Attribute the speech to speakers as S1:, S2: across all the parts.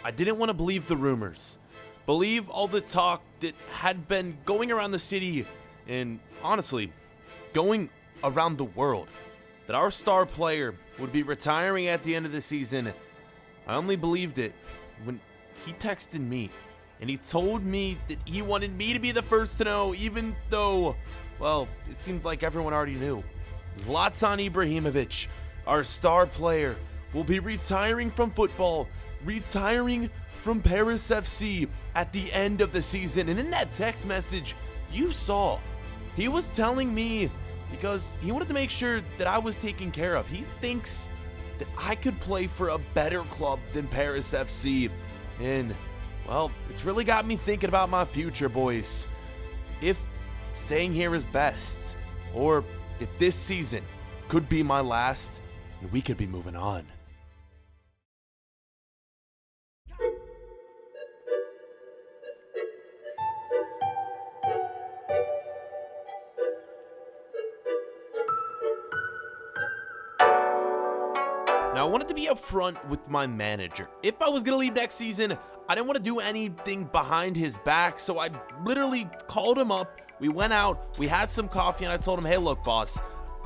S1: I didn't want to believe the rumors, believe all the talk that had been going around the city and honestly, going around the world, that our star player would be retiring at the end of the season. I only believed it when he texted me and he told me that he wanted me to be the first to know, even though, well, it seemed like everyone already knew. Zlatan Ibrahimovic, our star player, will be retiring from football, retiring from Paris FC at the end of the season. And in that text message, you saw, he was telling me because he wanted to make sure that I was taken care of. He thinks that I could play for a better club than Paris FC. And, well, it's really got me thinking about my future, boys. If staying here is best, or if this season could be my last, and we could be moving on. Now, I wanted to be upfront with my manager. If I was going to leave next season, I didn't want to do anything behind his back, so I literally called him up. We went out, we had some coffee, and I told him, hey, look, boss,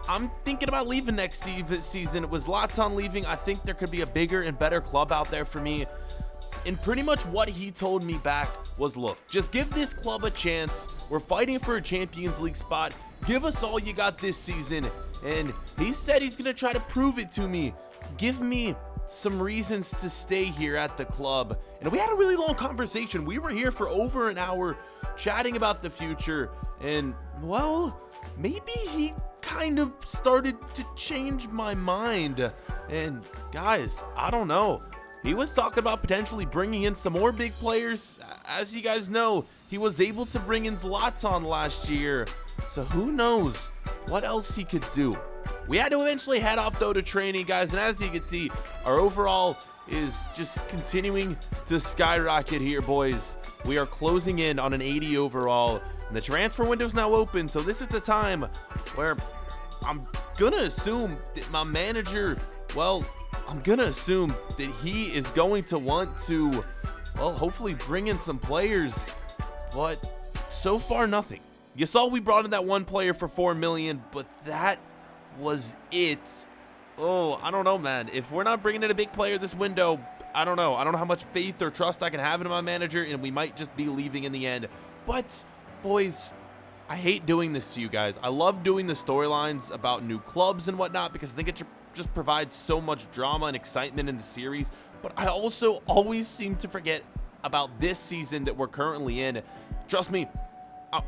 S1: I'm thinking about leaving next season. With Zlatan leaving, I think there could be a bigger and better club out there for me. And pretty much what he told me back was, look, just give this club a chance. We're fighting for a Champions League spot. Give us all you got this season. And he said he's going to try to prove it to me. Give me some reasons to stay here at the club. And we had a really long conversation. We were here for over an hour chatting about the future. And, well, maybe he kind of started to change my mind. And, guys, I don't know. He was talking about potentially bringing in some more big players. As you guys know, he was able to bring in Zlatan last year. So who knows what else he could do. We had to eventually head off, though, to training, guys. And as you can see, our overall is just continuing to skyrocket here, boys. We are closing in on an 80 overall. And the transfer window is now open. So this is the time where I'm going to assume that my manager, well, I'm going to assume that he is going to want to, well, hopefully bring in some players. But so far, nothing. You saw we brought in that one player for $4 million, but that was it. Oh, I don't know, man. If we're not bringing in a big player this window, I don't know. I don't know how much faith or trust I can have in my manager, and we might just be leaving in the end. But, boys, I hate doing this to you guys. I love doing the storylines about new clubs and whatnot because I think it just provides so much drama and excitement in the series. But I also always seem to forget about this season that we're currently in. Trust me,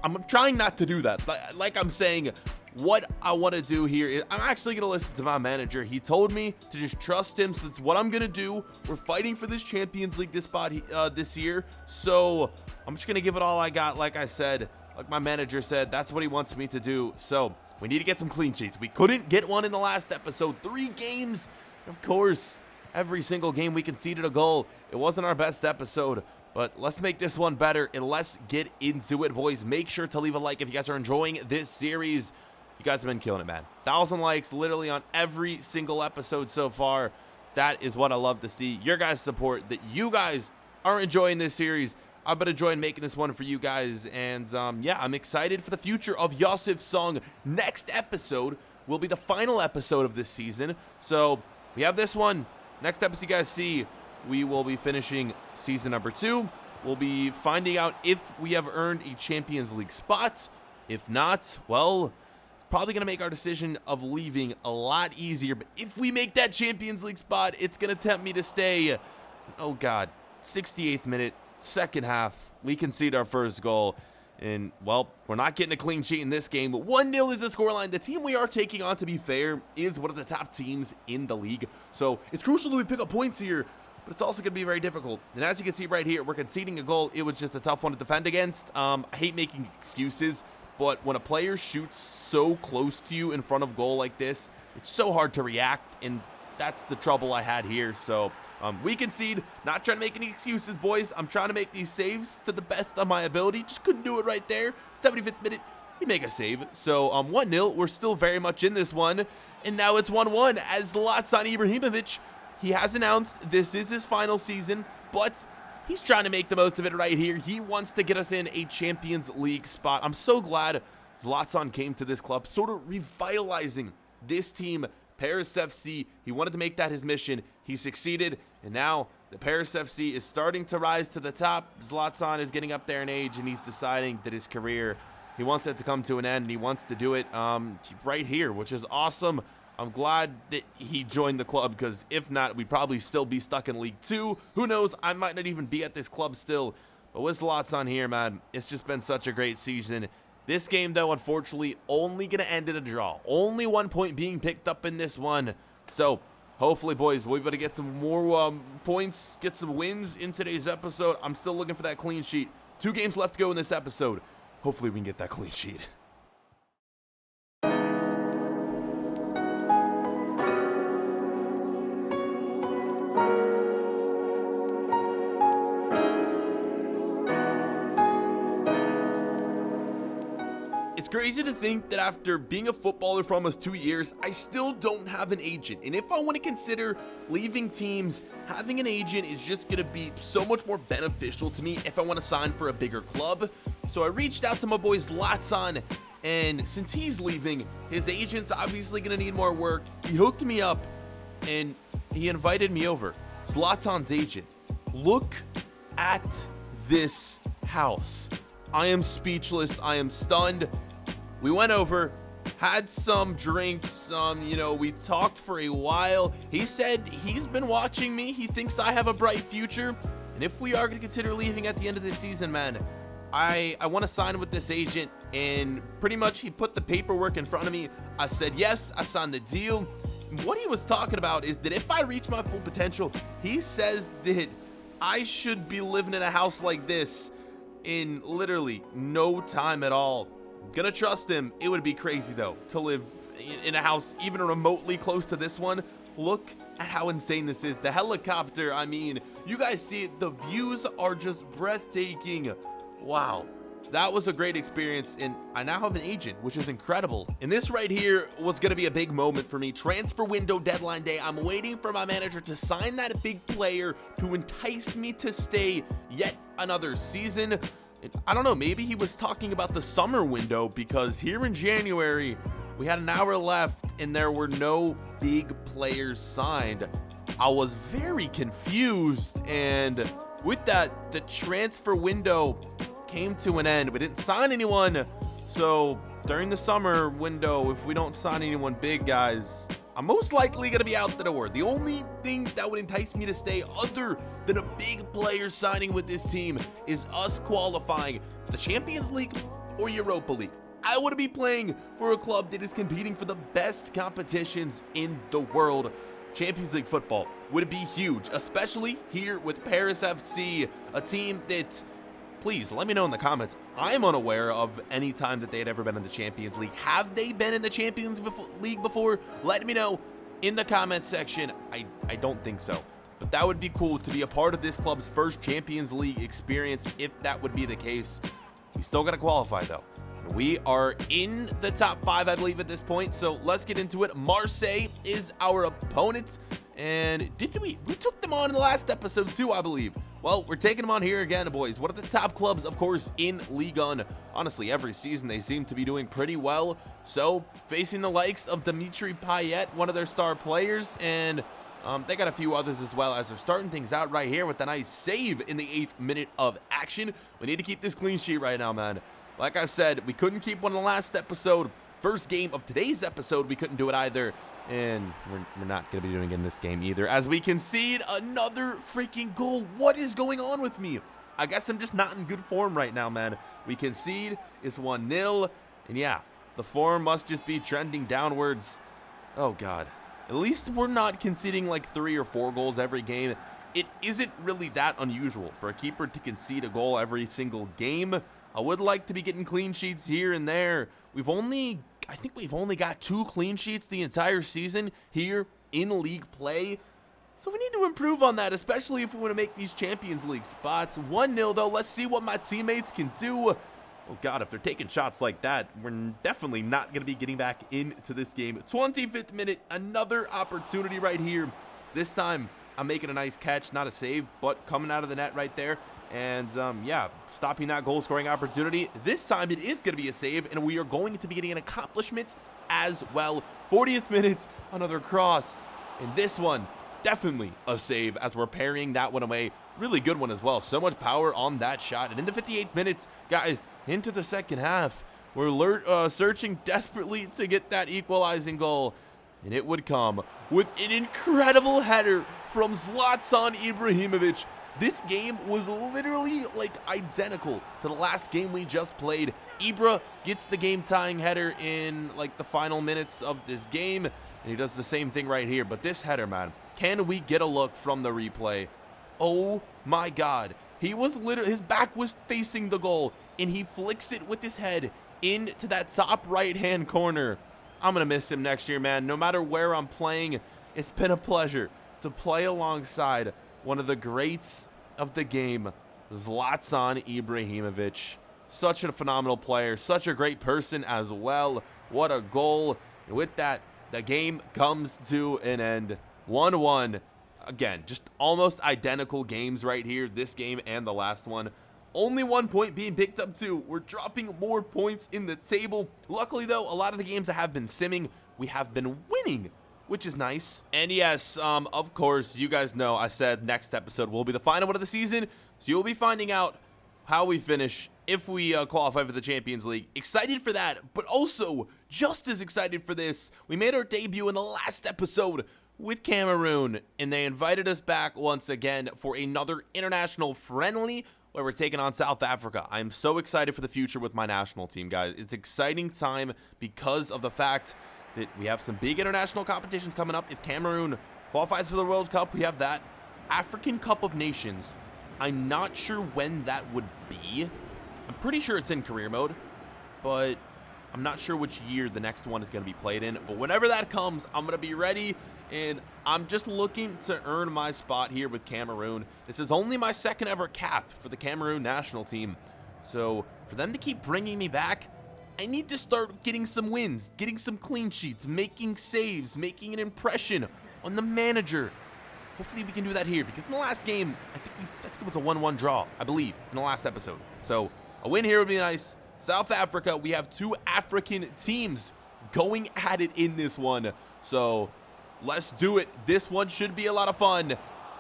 S1: I'm trying not to do that. Like I'm saying, what I want to do here is I'm actually going to listen to my manager. He told me to just trust him, so it's what I'm going to do. We're fighting for this Champions League this year, so I'm just going to give it all I got. Like I said, like my manager said, that's what he wants me to do. So we need to get some clean sheets. We couldn't get one in the last episode. 3 games, of course. Every single game we conceded a goal. It wasn't our best episode. But let's make this one better, and let's get into it, boys. Make sure to leave a like if you guys are enjoying this series. You guys have been killing it, man. 1,000 likes literally on every single episode so far. That is what I love to see. Your guys' support, that you guys are enjoying this series. I've been enjoying making this one for you guys. And, yeah, I'm excited for the future of Josef Song. Next episode will be the final episode of this season. So we have this one. Next episode you guys see, we will be finishing season number 2. We'll be finding out if we have earned a Champions League spot. If not, well, probably going to make our decision of leaving a lot easier. But if we make that Champions League spot, it's going to tempt me to stay. Oh, God. 68th minute, second half. We concede our first goal. And, well, we're not getting a clean sheet in this game. 1-0 is the scoreline. The team we are taking on, to be fair, is one of the top teams in the league. So it's crucial that we pick up points here. But it's also going to be very difficult. And as you can see right here, we're conceding a goal. It was just a tough one to defend against. I hate making excuses, but when a player shoots so close to you in front of goal like this, it's so hard to react, and that's the trouble I had here. So we concede. Not trying to make any excuses, boys. I'm trying to make these saves to the best of my ability. Just couldn't do it right there. 75th minute, we make a save. So 1-0. We're still very much in this one. And now it's 1-1 as Zlatan Ibrahimovic, he has announced this is his final season but he's trying to make the most of it right here. He wants to get us in a Champions League spot. I'm so glad Zlatan came to this club, sort of revitalizing this team, Paris FC. He wanted to make that his mission. He succeeded, and now the Paris FC is starting to rise to the top. Zlatan is getting up there in age, and he's deciding that his career, he wants it to come to an end, and he wants to do it right here, which is awesome. I'm glad that he joined the club, because if not, we'd probably still be stuck in League 2. Who knows? I might not even be at this club still. But with Zlatan here, man, it's just been such a great season. This game, though, unfortunately, only going to end in a draw. Only 1 point being picked up in this one. So, hopefully, boys, we'll be able to get some more points, get some wins in today's episode. I'm still looking for that clean sheet. 2 games left to go in this episode. Hopefully, we can get that clean sheet. It's crazy to think that after being a footballer for almost 2 years, I still don't have an agent. And if I want to consider leaving teams, having an agent is just going to be so much more beneficial to me if I want to sign for a bigger club. So I reached out to my boy Zlatan, and since he's leaving, his agent's obviously going to need more work. He hooked me up, and he invited me over. Zlatan's agent. Look at this house. I am speechless. I am stunned. We went over, had some drinks, we talked for a while. He said he's been watching me. He thinks I have a bright future. And if we are going to consider leaving at the end of this season, man, I want to sign with this agent. And pretty much he put the paperwork in front of me. I said yes, I signed the deal. What he was talking about is that if I reach my full potential, he says that I should be living in a house like this in literally no time at all. Gonna trust him. It would be crazy though to live in a house even remotely close to this one. Look at how insane this is. The helicopter, I mean, you guys see it. The views are just breathtaking. Wow. That was a great experience, and I now have an agent, which is incredible. And this right here was going to be a big moment for me. Transfer window deadline day. I'm waiting for my manager to sign that big player to entice me to stay yet another season. And I don't know, maybe he was talking about the summer window, because here in January, we had an hour left and there were no big players signed. I was very confused, and with that, the transfer window came to an end. We didn't sign anyone, so during the summer window, if we don't sign anyone big, guys, I'm most likely going to be out the door. The only thing that would entice me to stay other than a big player signing with this team is us qualifying for the Champions League or Europa League. I want to be playing for a club that is competing for the best competitions in the world. Champions League football would be huge, especially here with Paris FC, a team that, please let me know in the comments. I'm unaware of any time that they had ever been in the Champions League. Have they been in the Champions League before? Let me know in the comments section. I don't think so, but that would be cool to be a part of this club's first Champions League experience if that would be the case. We still got to qualify though. We are in the top 5, I believe, at this point, so let's get into it. Marseille is our opponent, and we took them on in the last episode too, I believe. Well, we're taking them on here again, boys. One of the top clubs, of course, in Ligue 1. Honestly, every season they seem to be doing pretty well. So, facing the likes of Dimitri Payet, one of their star players, and they got a few others as well, as they're starting things out right here with a nice save in the 8th minute of action. We need to keep this clean sheet right now, man. Like I said, we couldn't keep one in the last episode. First game of today's episode, we couldn't do it either. And we're not going to be doing it in this game either, as we concede another freaking goal. What is going on with me? I guess I'm just not in good form right now, man. We concede. It's 1-0. And yeah, the form must just be trending downwards. Oh, God. At least we're not conceding like 3 or 4 goals every game. It isn't really that unusual for a keeper to concede a goal every single game. I would like to be getting clean sheets here and there. I think we've only got 2 clean sheets the entire season here in league play. So we need to improve on that, especially if we want to make these Champions League spots. 1-0 though. Let's see what my teammates can do. Oh God, if they're taking shots like that, we're definitely not going to be getting back into this game. 25th minute, another opportunity right here. This time, I'm making a nice catch, not a save, but coming out of the net right there. And, yeah, stopping that goal-scoring opportunity. This time it is going to be a save, and we are going to be getting an accomplishment as well. 40th minute, another cross. And this one, definitely a save as we're parrying that one away. Really good one as well. So much power on that shot. And into 58 minutes, guys, into the second half, we're searching desperately to get that equalizing goal. And it would come with an incredible header from Zlatan Ibrahimovic. This game was literally like identical to the last game we just played. Ibra gets the game-tying header in like the final minutes of this game, and he does the same thing right here. But this header, man, can we get a look from the replay? Oh my God. He was literally, his back was facing the goal, and he flicks it with his head into that top right-hand corner. I'm going to miss him next year, man. No matter where I'm playing, it's been a pleasure to play alongside one of the greats of the game, Zlatan Ibrahimovic. Such a phenomenal player, such a great person as well. What a goal. And with that, the game comes to an end. 1-1. Again, just almost identical games right here, this game and the last one. Only 1 point being picked up too. We're dropping more points in the table. Luckily though, a lot of the games that have been simming, we have been winning, which is nice. And yes, of course, you guys know I said next episode will be the final one of the season. So you'll be finding out how we finish if we qualify for the Champions League. Excited for that, but also just as excited for this. We made our debut in the last episode with Cameroon, and they invited us back once again for another international friendly where we're taking on South Africa. I'm so excited for the future with my national team, guys. It's exciting time because of the fact that we have some big international competitions coming up. If Cameroon qualifies for the World Cup, we have that. African Cup of Nations. I'm not sure when that would be. I'm pretty sure it's in career mode, but I'm not sure which year the next one is going to be played in. But whenever that comes, I'm going to be ready, and I'm just looking to earn my spot here with Cameroon. This is only my second ever cap for the Cameroon national team. So for them to keep bringing me back, I need to start getting some wins, getting some clean sheets, making saves, making an impression on the manager. Hopefully we can do that here, because in the last game, I think it was a 1-1 draw, I believe, in the last episode. So a win here would be nice. South Africa, we have two African teams going at it in this one. So let's do it. This one should be a lot of fun.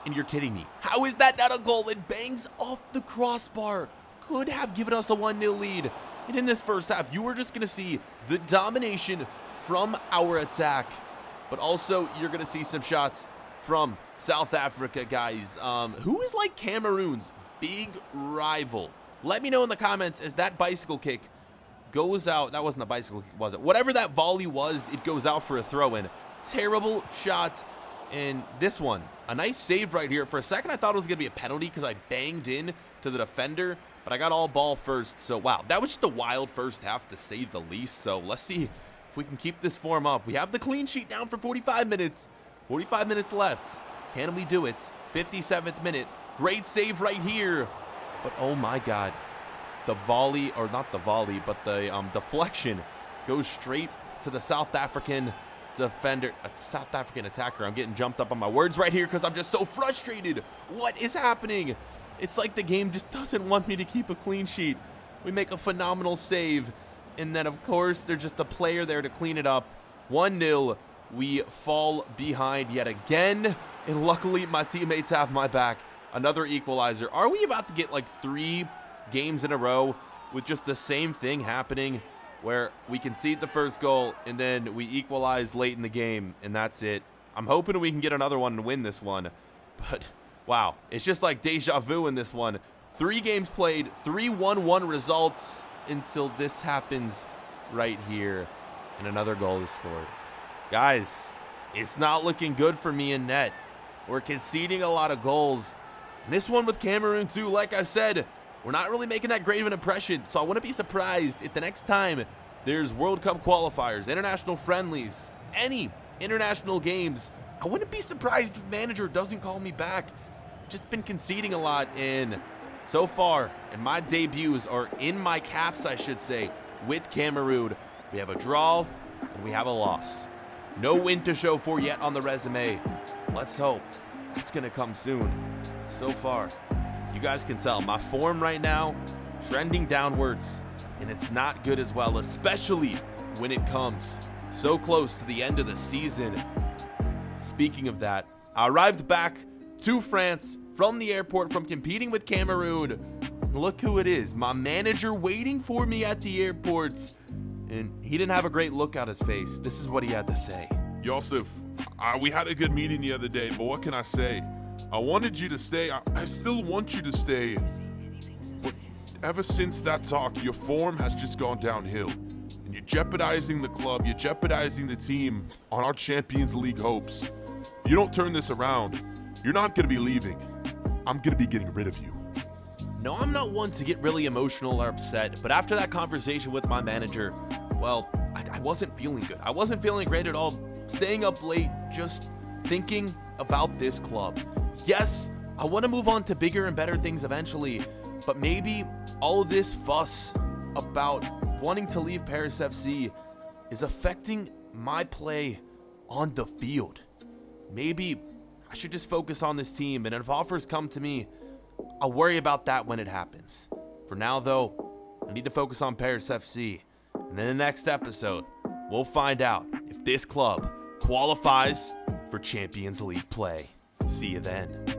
S1: And you're kidding me. How is that not a goal? It bangs off the crossbar. Could have given us a 1-0 lead. And in this first half, you are just going to see the domination from our attack. But also, you're going to see some shots from South Africa, guys. Who is like Cameroon's big rival? Let me know in the comments as that bicycle kick goes out. That wasn't a bicycle kick, was it? Whatever that volley was, it goes out for a throw-in. Terrible shot. And this one, a nice save right here. For a second, I thought it was going to be a penalty because I banged in to the defender, but I got all ball first. So, wow, that was just a wild first half to say the least. So, let's see if we can keep this form up. We have the clean sheet down for 45 minutes. 45 minutes left. Can we do it? 57th minute. Great save right here. But, oh, my God. The volley, or not the volley, but the deflection goes straight to the South African defender, a South African attacker. I'm getting jumped up on my words right here because I'm just so frustrated. What is happening? It's like the game just doesn't want me to keep a clean sheet. We make a phenomenal save, and then, of course, there's just a player there to clean it up. 1-0. We fall behind yet again, and luckily my teammates have my back. Another equalizer. Are we about to get like 3 games in a row with just the same thing happening, where we concede the first goal and then we equalize late in the game and that's it? I'm hoping we can get another one and win this one, but wow, it's just like deja vu in this one. 3 games played, 3 1-1 results until this happens right here, and another goal is scored. Guys, it's not looking good for me in net. We're conceding a lot of goals. And this one with Cameroon too, like I said, we're not really making that great of an impression, so I wouldn't be surprised if the next time there's World Cup qualifiers, international friendlies, any international games, I wouldn't be surprised if the manager doesn't call me back. I've just been conceding a lot, and so far, and my debuts are in my caps, I should say, with Cameroon. We have a draw, and we have a loss. No win to show for yet on the resume. Let's hope that's going to come soon. So far, you guys can tell my form right now trending downwards, and it's not good as well, especially when it comes so close to the end of the season. Speaking of that, I arrived back to France from the airport from competing with Cameroon. Look who it is, my manager waiting for me at the airport. And he didn't have a great look on his face. This is what he had to say.
S2: Josef, we had a good meeting the other day, but what can I say? I wanted you to stay. I still want you to stay. But ever since that talk, your form has just gone downhill. And you're jeopardizing the club. You're jeopardizing the team on our Champions League hopes. If you don't turn this around, you're not going to be leaving. I'm going to be getting rid of you.
S1: No, I'm not one to get really emotional or upset, but after that conversation with my manager, well, I wasn't feeling good. I wasn't feeling great at all. Staying up late, just thinking about this club. Yes, I want to move on to bigger and better things eventually, but maybe all this fuss about wanting to leave Paris FC is affecting my play on the field. Maybe I should just focus on this team, and if offers come to me, I'll worry about that when it happens. For now, though, I need to focus on Paris FC. And then in the next episode, we'll find out if this club qualifies for Champions League play. See you then.